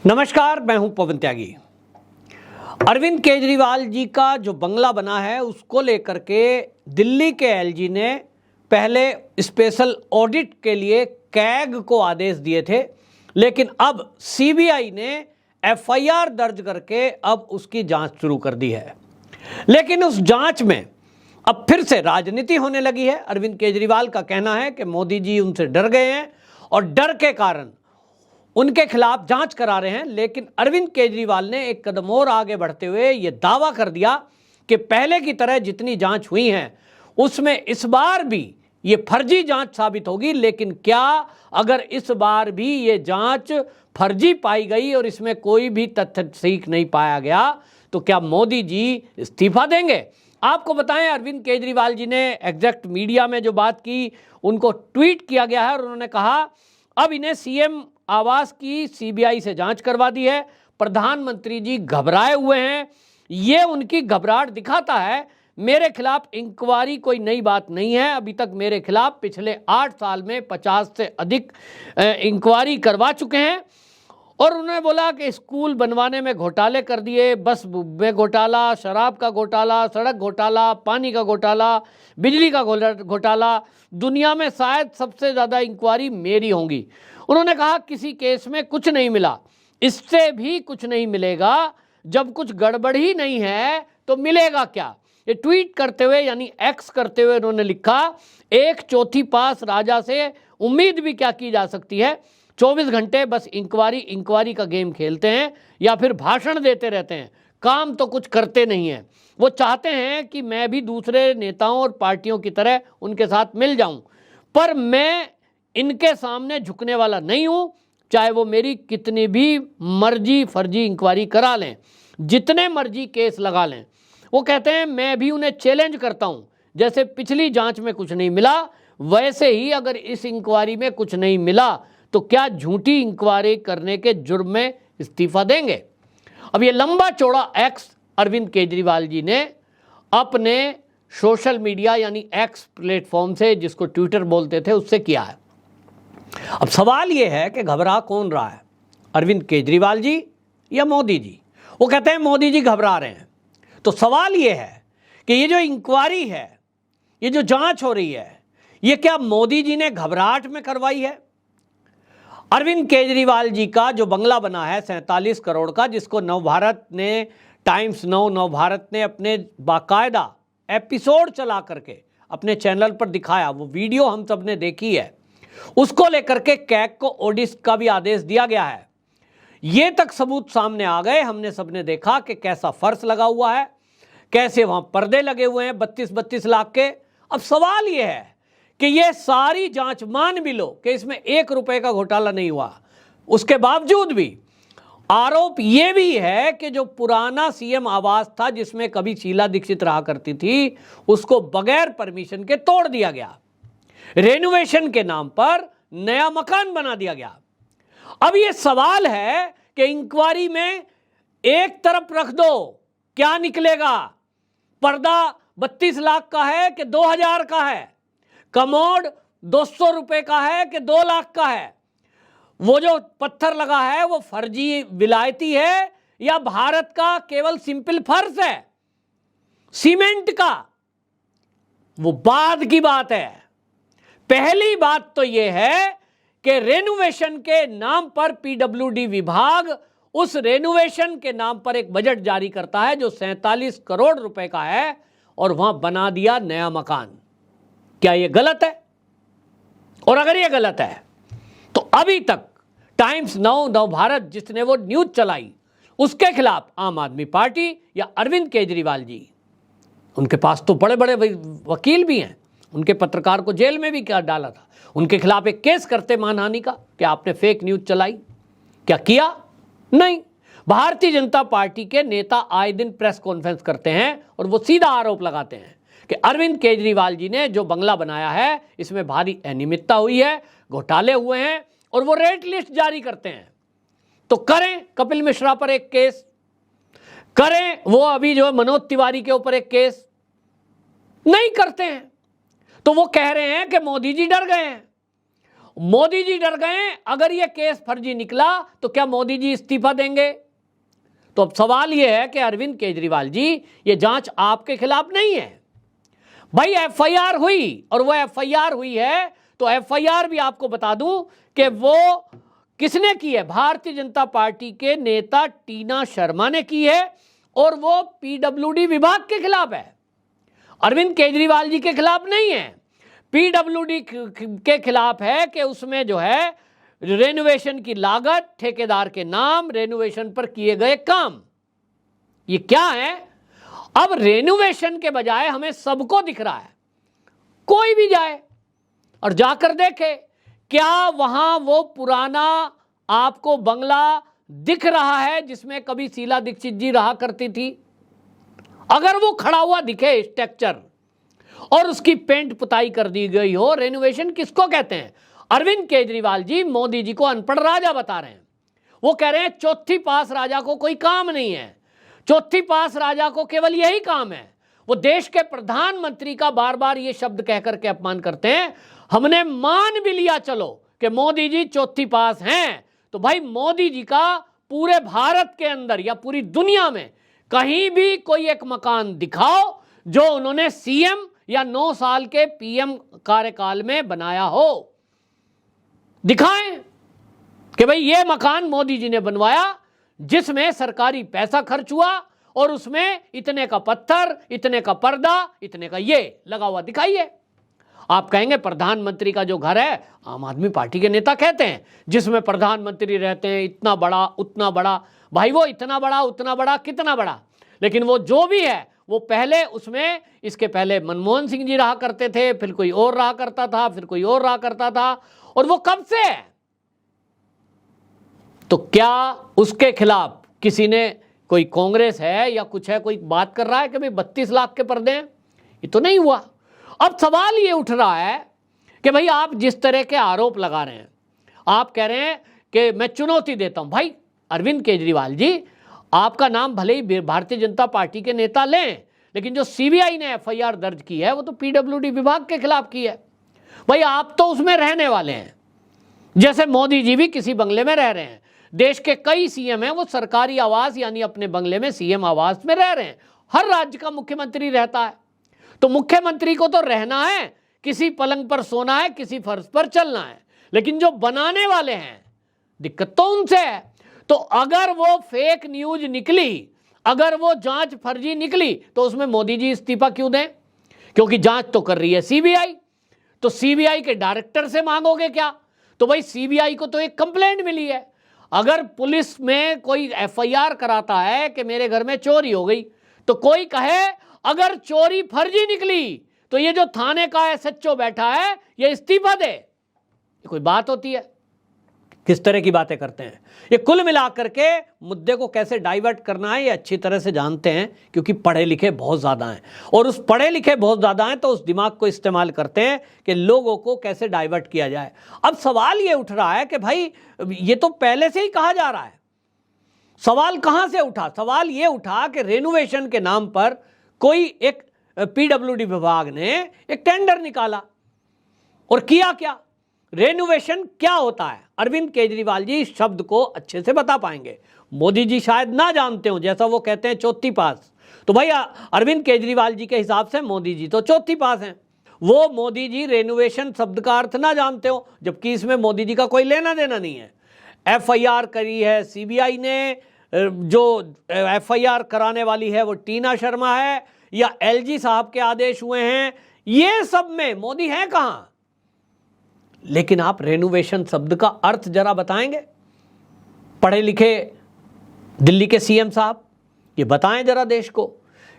नमस्कार, मैं हूं पवन त्यागी। अरविंद केजरीवाल जी का जो बंगला बना है उसको लेकर के दिल्ली के एलजी ने पहले स्पेशल ऑडिट के लिए कैग को आदेश दिए थे, लेकिन अब सीबीआई ने एफआईआर दर्ज करके अब उसकी जांच शुरू कर दी है। लेकिन उस जांच में अब फिर से राजनीति होने लगी है। अरविंद केजरीवाल का कहना है कि मोदी जी उनसे डर गए हैं और डर के कारण उनके खिलाफ जांच करा रहे हैं। लेकिन अरविंद केजरीवाल ने एक कदम और आगे बढ़ते हुए यह दावा कर दिया कि पहले की तरह जितनी जांच हुई है उसमें इस बार भी ये फर्जी जांच साबित होगी। लेकिन क्या अगर इस बार भी ये जांच फर्जी पाई गई और इसमें कोई भी तथ्य ठीक नहीं पाया गया तो क्या मोदी जी इस्तीफा देंगे? आपको बताएं, अरविंद केजरीवाल जी ने एग्जैक्ट मीडिया में जो बात की उनको ट्वीट किया गया है और उन्होंने कहा अब इन्हें सीएम आवास की सीबीआई से जांच करवा दी है। प्रधानमंत्री जी घबराए हुए हैं। ये उनकी घबराहट दिखाता है। मेरे खिलाफ इंक्वायरी कोई नई बात नहीं है। अभी तक मेरे खिलाफ पिछले 8 साल में 50 से अधिक इंक्वायरी करवा चुके हैं। और उन्होंने बोला कि स्कूल बनवाने में घोटाले कर दिए, बस में घोटाला, शराब का घोटाला, सड़क घोटाला, पानी का घोटाला, बिजली का घोटाला, दुनिया में शायद सबसे ज़्यादा इंक्वायरी मेरी होंगी। उन्होंने कहा किसी केस में कुछ नहीं मिला, इससे भी कुछ नहीं मिलेगा। जब कुछ गड़बड़ ही नहीं है तो मिलेगा क्या? ये ट्वीट करते हुए यानी एक्स करते हुए उन्होंने लिखा, 1/4 पास राजा से उम्मीद भी क्या की जा सकती है। 24 घंटे बस इंक्वायरी का गेम खेलते हैं या फिर भाषण देते रहते हैं, काम तो कुछ करते नहीं हैं। वो चाहते हैं कि मैं भी दूसरे नेताओं और पार्टियों की तरह उनके साथ मिल जाऊं, पर मैं इनके सामने झुकने वाला नहीं हूं, चाहे वो मेरी कितनी भी मर्जी फर्जी इंक्वायरी करा लें, जितने मर्जी केस लगा लें। वो कहते हैं मैं भी उन्हें चैलेंज करता हूं, जैसे पिछली जांच में कुछ नहीं मिला वैसे ही अगर इस इंक्वायरी में कुछ नहीं मिला तो क्या झूठी इंक्वायरी करने के जुर्म में इस्तीफा देंगे? अब ये लंबा चौड़ा एक्स अरविंद केजरीवाल जी ने अपने सोशल मीडिया यानी एक्स प्लेटफॉर्म से, जिसको ट्विटर बोलते थे, उससे किया है। अब सवाल ये है कि घबरा कौन रहा है, अरविंद केजरीवाल जी या मोदी जी? वो कहते हैं मोदी जी घबरा रहे हैं। तो सवाल ये है कि ये जो इंक्वायरी है, ये जो जांच हो रही है, ये क्या मोदी जी ने घबराहट में करवाई है? अरविंद केजरीवाल जी का जो बंगला बना है 47 करोड़ का, जिसको नवभारत ने, टाइम्स नवभारत ने अपने बाकायदा एपिसोड चला करके अपने चैनल पर दिखाया, वो वीडियो हम सब ने देखी है, उसको लेकर के कैग को ऑडिट का भी आदेश दिया गया है। ये तक सबूत सामने आ गए, हमने सबने देखा कि कैसा फर्श लगा हुआ है, कैसे वहां पर्दे लगे हुए हैं 32-32 लाख के। अब सवाल ये है कि ये सारी जांच मान भी लो कि इसमें 1 रुपए का घोटाला नहीं हुआ, उसके बावजूद भी आरोप ये भी है कि जो पुराना सीएम आवास था जिसमें कभी शीला दीक्षित रहा करती थी, उसको बगैर परमिशन के तोड़ दिया गया, रेनोवेशन के नाम पर नया मकान बना दिया गया। अब ये सवाल है कि इंक्वायरी में एक तरफ रख दो, क्या निकलेगा? पर्दा 32 लाख का है कि 2000 का है? कमोड 200 रुपए का है कि 2 लाख का है? वो जो पत्थर लगा है वो फर्जी विलायती है या भारत का केवल सिंपल फर्श है सीमेंट का? वो बाद की बात है। पहली बात तो ये है कि रेनोवेशन के नाम पर पीडब्ल्यूडी विभाग उस रेनोवेशन के नाम पर एक बजट जारी करता है जो 47 करोड़ रुपए का है और वहां बना दिया नया मकान। क्या यह गलत है? और अगर यह गलत है तो अभी तक टाइम्स नवभारत जिसने वो न्यूज चलाई उसके खिलाफ आम आदमी पार्टी या अरविंद केजरीवाल जी, उनके पास तो बड़े बड़े वकील भी हैं, उनके पत्रकार को जेल में भी क्या डाला था, उनके खिलाफ एक केस करते मानहानि का कि आपने फेक न्यूज चलाई। क्या किया? नहीं। भारतीय जनता पार्टी के नेता आए दिन प्रेस कॉन्फ्रेंस करते हैं और वो सीधा आरोप लगाते हैं कि अरविंद केजरीवाल जी ने जो बंगला बनाया है इसमें भारी अनियमितता हुई है, घोटाले हुए हैं, और वो रेट लिस्ट जारी करते हैं। तो करें कपिल मिश्रा पर एक केस, करें वो अभी जो मनोज तिवारी के ऊपर एक केस, नहीं करते हैं। तो वो कह रहे हैं कि मोदी जी डर गए हैं मोदी जी डर गए, अगर ये केस फर्जी निकला तो क्या मोदी जी इस्तीफा देंगे? तो अब सवाल यह है कि अरविंद केजरीवाल जी, ये जांच आपके खिलाफ नहीं है भाई। एफआईआर हुई और वो एफआईआर हुई है तो एफआईआर भी आपको बता दूं कि वो किसने की है? भारतीय जनता पार्टी के नेता टीना शर्मा ने की है और वो पीडब्ल्यूडी विभाग के खिलाफ है, अरविंद केजरीवाल जी के खिलाफ नहीं है। पीडब्ल्यूडी के खिलाफ है कि उसमें जो है रेनोवेशन की लागत, ठेकेदार के नाम, रेनोवेशन पर किए गए काम, ये क्या है? अब रेनोवेशन के बजाय हमें सबको दिख रहा है, कोई भी जाए और जाकर देखे, क्या वहां वो पुराना आपको बंगला दिख रहा है जिसमें कभी शीला दीक्षित जी रहा करती थी? अगर वो खड़ा हुआ दिखे स्ट्रक्चर और उसकी पेंट पुताई कर दी गई हो, रेनोवेशन किसको कहते हैं? अरविंद केजरीवाल जी मोदी जी को अनपढ़ राजा बता रहे हैं। वो कह रहे हैं चौथी पास राजा को कोई काम नहीं है, चौथी पास राजा को केवल यही काम है। वो देश के प्रधानमंत्री का बार बार ये शब्द कहकर के अपमान करते हैं। हमने मान भी लिया चलो कि मोदी जी चौथी पास हैं, तो भाई मोदी जी का पूरे भारत के अंदर या पूरी दुनिया में कहीं भी कोई एक मकान दिखाओ जो उन्होंने सीएम या 9 साल के पीएम कार्यकाल में बनाया हो, दिखाएं कि भाई ये मकान मोदी जी ने बनवाया जिसमें सरकारी पैसा खर्च हुआ और उसमें इतने का पत्थर, इतने का पर्दा, इतने का ये लगा हुआ दिखाइए। आप कहेंगे प्रधानमंत्री का जो घर है, आम आदमी पार्टी के नेता कहते हैं जिसमें प्रधानमंत्री रहते हैं, इतना बड़ा उतना बड़ा। भाई वो इतना बड़ा उतना बड़ा कितना बड़ा, लेकिन वो जो भी है वो पहले उसमें, इसके पहले मनमोहन सिंह जी रहा करते थे, फिर कोई और रहा करता था, फिर कोई और रहा करता था, और वो कब से है? तो क्या उसके खिलाफ किसी ने, कोई कांग्रेस है या कुछ है, कोई बात कर रहा है कि भाई 32 लाख के पर्दे हैं? ये तो नहीं हुआ। अब सवाल ये उठ रहा है कि भाई आप जिस तरह के आरोप लगा रहे हैं, आप कह रहे हैं कि मैं चुनौती देता हूं। भाई अरविंद केजरीवाल जी, आपका नाम भले ही भारतीय जनता पार्टी के नेता लें, लेकिन जो सीबीआई ने एफआईआर दर्ज की है वो तो पीडब्ल्यूडी विभाग के खिलाफ की है। भाई आप तो उसमें रहने वाले हैं, जैसे मोदी जी भी किसी बंगले में रह रहे हैं। देश के कई सीएम हैं, वो सरकारी आवास यानी अपने बंगले में सीएम आवास में रह रहे हैं। हर राज्य का मुख्यमंत्री रहता है, तो मुख्यमंत्री को तो रहना है, किसी पलंग पर सोना है, किसी फर्श पर चलना है। लेकिन जो बनाने वाले हैं, दिक्कत तो उनसे है। तो अगर वो फेक न्यूज निकली, अगर वो जांच फर्जी निकली, तो उसमें मोदी जी इस्तीफा क्यों दें? क्योंकि जांच तो कर रही है सीबीआई। तो सीबीआई के डायरेक्टर से मांगोगे क्या? तो भाई सीबीआई को तो एक कंप्लेंट मिली है। अगर पुलिस में कोई एफआईआर कराता है कि मेरे घर में चोरी हो गई, तो कोई कहे अगर चोरी फर्जी निकली तो ये जो थाने का एसएचओ बैठा है ये इस्तीफा दे। ये कोई बात होती है? किस तरह की बातें करते हैं ये। कुल मिलाकर के मुद्दे को कैसे डाइवर्ट करना है ये अच्छी तरह से जानते हैं, क्योंकि पढ़े लिखे बहुत ज़्यादा हैं, और उस पढ़े लिखे बहुत ज़्यादा हैं तो उस दिमाग को इस्तेमाल करते हैं कि लोगों को कैसे डाइवर्ट किया जाए। अब सवाल ये उठ रहा है कि भाई ये तो पहले से ही कहा जा रहा है। सवाल कहाँ से उठा? सवाल ये उठा कि रेनोवेशन के नाम पर कोई एक पीडब्ल्यूडी विभाग ने एक टेंडर निकाला और किया क्या? रेनोवेशन क्या होता है? अरविंद केजरीवाल जी इस शब्द को अच्छे से बता पाएंगे, मोदी जी शायद ना जानते हो। जैसा वो कहते हैं चौथी पास, तो भाई अरविंद केजरीवाल जी के हिसाब से मोदी जी तो चौथी पास हैं। वो मोदी जी रेनोवेशन शब्द का अर्थ ना जानते हो, जबकि इसमें मोदी जी का कोई लेना देना नहीं है। एफआईआर करी है सीबीआई ने, जो एफआईआर कराने वाली है वो टीना शर्मा है या एलजी साहब के आदेश हुए हैं, ये सब में मोदी है कहां? लेकिन आप रेनोवेशन शब्द का अर्थ जरा बताएंगे? पढ़े लिखे दिल्ली के सीएम साहब, ये बताएं जरा देश को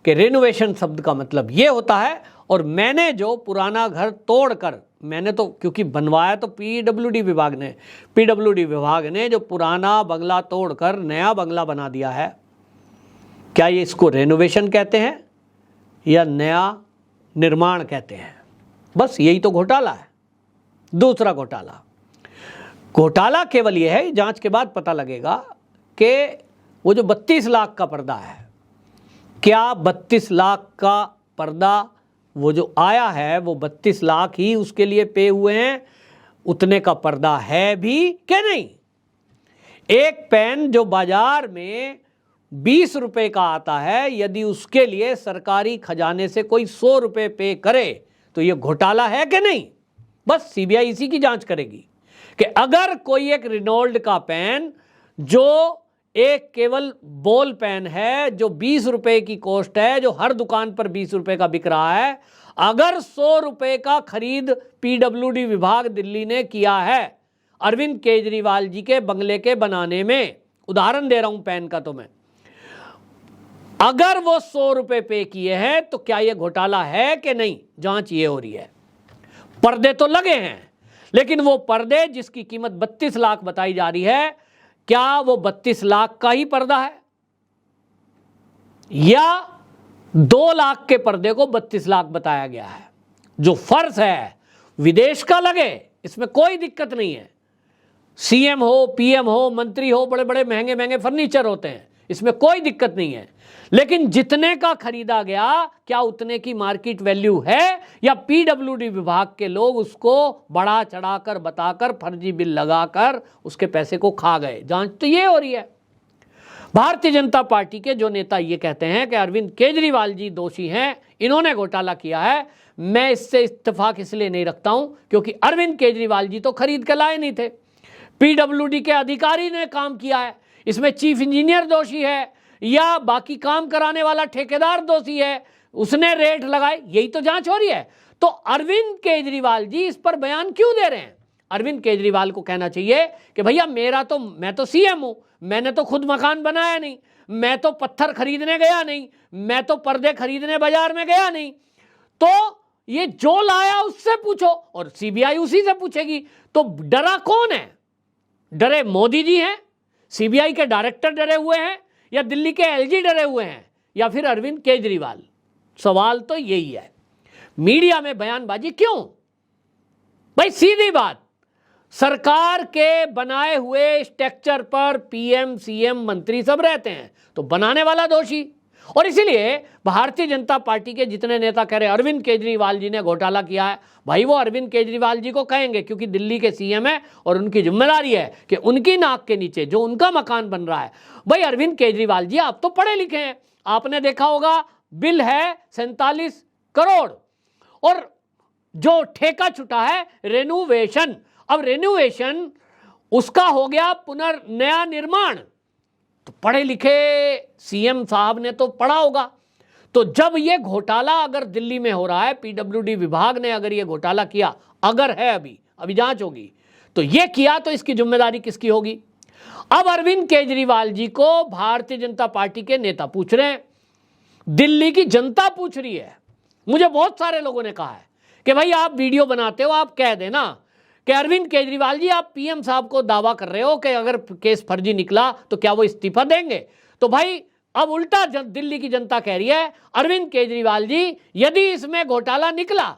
कि रेनोवेशन शब्द का मतलब ये होता है। और मैंने जो पुराना घर तोड़कर, मैंने तो क्योंकि बनवाया तो पीडब्ल्यूडी विभाग ने, पीडब्ल्यूडी विभाग ने जो पुराना बंगला तोड़कर नया बंगला बना दिया है, क्या ये इसको रेनोवेशन कहते हैं या नया निर्माण कहते हैं? बस यही तो घोटाला है। दूसरा घोटाला केवल यह है, जांच के बाद पता लगेगा कि वो जो 32 लाख का पर्दा है, क्या 32 लाख का पर्दा वो जो आया है वो 32 लाख ही उसके लिए पे हुए हैं, उतने का पर्दा है भी कि नहीं? एक पेन जो बाजार में 20 रुपए का आता है, यदि उसके लिए सरकारी खजाने से कोई 100 रुपए पे करे तो यह घोटाला है कि नहीं? बस सीबीआई इसी की जांच करेगी कि अगर कोई एक रेनॉल्ड का पेन जो एक केवल बॉल पेन है, जो 20 रुपए की कॉस्ट है, जो हर दुकान पर 20 रुपए का बिक रहा है, अगर 100 रुपए का खरीद पीडब्ल्यूडी विभाग दिल्ली ने किया है अरविंद केजरीवाल जी के बंगले के बनाने में, उदाहरण दे रहा हूं पेन का, तो मैं अगर वो 100 रुपए पे किए हैं तो क्या यह घोटाला है कि नहीं? जांच ये हो रही है। पर्दे तो लगे हैं, लेकिन वो पर्दे जिसकी कीमत 32 लाख बताई जा रही है, क्या वो 32 लाख का ही पर्दा है या 2 लाख के पर्दे को 32 लाख बताया गया है? जो फर्ज है विदेश का लगे, इसमें कोई दिक्कत नहीं है। सीएम हो, पीएम हो, मंत्री हो, बड़े बड़े महंगे महंगे फर्नीचर होते हैं, इसमें कोई दिक्कत नहीं है। लेकिन जितने का खरीदा गया, क्या उतने की मार्केट वैल्यू है, या पीडब्ल्यूडी विभाग के लोग उसको बढ़ा चढ़ाकर बताकर फर्जी बिल लगाकर उसके पैसे को खा गए? जांच तो ये हो रही है। भारतीय जनता पार्टी के जो नेता ये कहते हैं कि अरविंद केजरीवाल जी दोषी हैं, इन्होंने घोटाला किया है, मैं इससे इत्तेफाक इसलिए नहीं रखता हूं क्योंकि अरविंद केजरीवाल जी तो खरीद के लाए नहीं थे, पीडब्ल्यूडी के अधिकारी ने काम किया है। इसमें चीफ इंजीनियर दोषी है या बाकी काम कराने वाला ठेकेदार दोषी है, उसने रेट लगाए, यही तो जांच हो रही है। तो अरविंद केजरीवाल जी इस पर बयान क्यों दे रहे हैं? अरविंद केजरीवाल को कहना चाहिए कि भैया मैं तो सीएम हूं, मैंने तो खुद मकान बनाया नहीं, मैं तो पत्थर खरीदने गया नहीं, मैं तो पर्दे खरीदने बाजार में गया नहीं, तो ये जो लाया उससे पूछो और सीबीआई उसी से पूछेगी। तो डरा कौन है? डरे मोदी जी हैं, सीबीआई के डायरेक्टर डरे हुए हैं, या दिल्ली के एलजी डरे हुए हैं, या फिर अरविंद केजरीवाल? सवाल तो यही है। मीडिया में बयानबाजी क्यों? भाई सीधी बात, सरकार के बनाए हुए स्ट्रक्चर पर पीएम सीएम मंत्री सब रहते हैं, तो बनाने वाला दोषी। और इसीलिए भारतीय जनता पार्टी के जितने नेता कह रहे हैं अरविंद केजरीवाल जी ने घोटाला किया है, भाई वो अरविंद केजरीवाल जी को कहेंगे क्योंकि दिल्ली के सीएम है और उनकी जिम्मेदारी है कि उनकी नाक के नीचे जो उनका मकान बन रहा है, भाई अरविंद केजरीवाल जी आप तो पढ़े लिखे हैं, आपने देखा होगा बिल है 47 करोड़ और जो ठेका छुटा है रेनोवेशन। अब रेनोवेशन उसका हो गया नया निर्माण, तो पढ़े लिखे सीएम साहब ने तो पढ़ा होगा। तो जब ये घोटाला अगर दिल्ली में हो रहा है, पीडब्ल्यूडी विभाग ने अगर ये घोटाला किया, अगर है, अभी जांच होगी, तो ये किया तो इसकी जिम्मेदारी किसकी होगी? अब अरविंद केजरीवाल जी को भारतीय जनता पार्टी के नेता पूछ रहे हैं, दिल्ली की जनता पूछ रही है। मुझे बहुत सारे लोगों ने कहा है कि भाई आप वीडियो बनाते हो, आप कह देना कि अरविंद केजरीवाल जी आप पीएम साहब को दावा कर रहे हो कि अगर केस फर्जी निकला तो क्या वो इस्तीफा देंगे? तो भाई अब उल्टा दिल्ली की जनता कह रही है, अरविंद केजरीवाल जी यदि इसमें घोटाला निकला,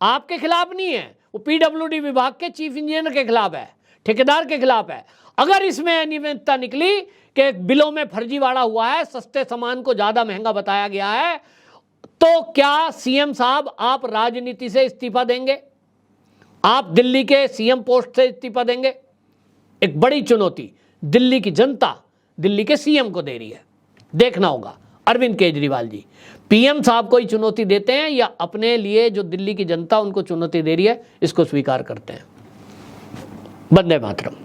आपके खिलाफ नहीं है, वो पीडब्ल्यूडी विभाग के चीफ इंजीनियर के खिलाफ है, ठेकेदार के खिलाफ है। अगर इसमें अनियमितता निकली कि बिलों में फर्जीवाड़ा हुआ है, सस्ते सामान को ज्यादा महंगा बताया गया है, तो क्या सीएम साहब आप राजनीति से इस्तीफा देंगे? आप दिल्ली के सीएम पोस्ट से इस्तीफा देंगे? एक बड़ी चुनौती दिल्ली की जनता दिल्ली के सीएम को दे रही है। देखना होगा अरविंद केजरीवाल जी पीएम साहब को ही चुनौती देते हैं या अपने लिए जो दिल्ली की जनता उनको चुनौती दे रही है इसको स्वीकार करते हैं। वंदे मातरम।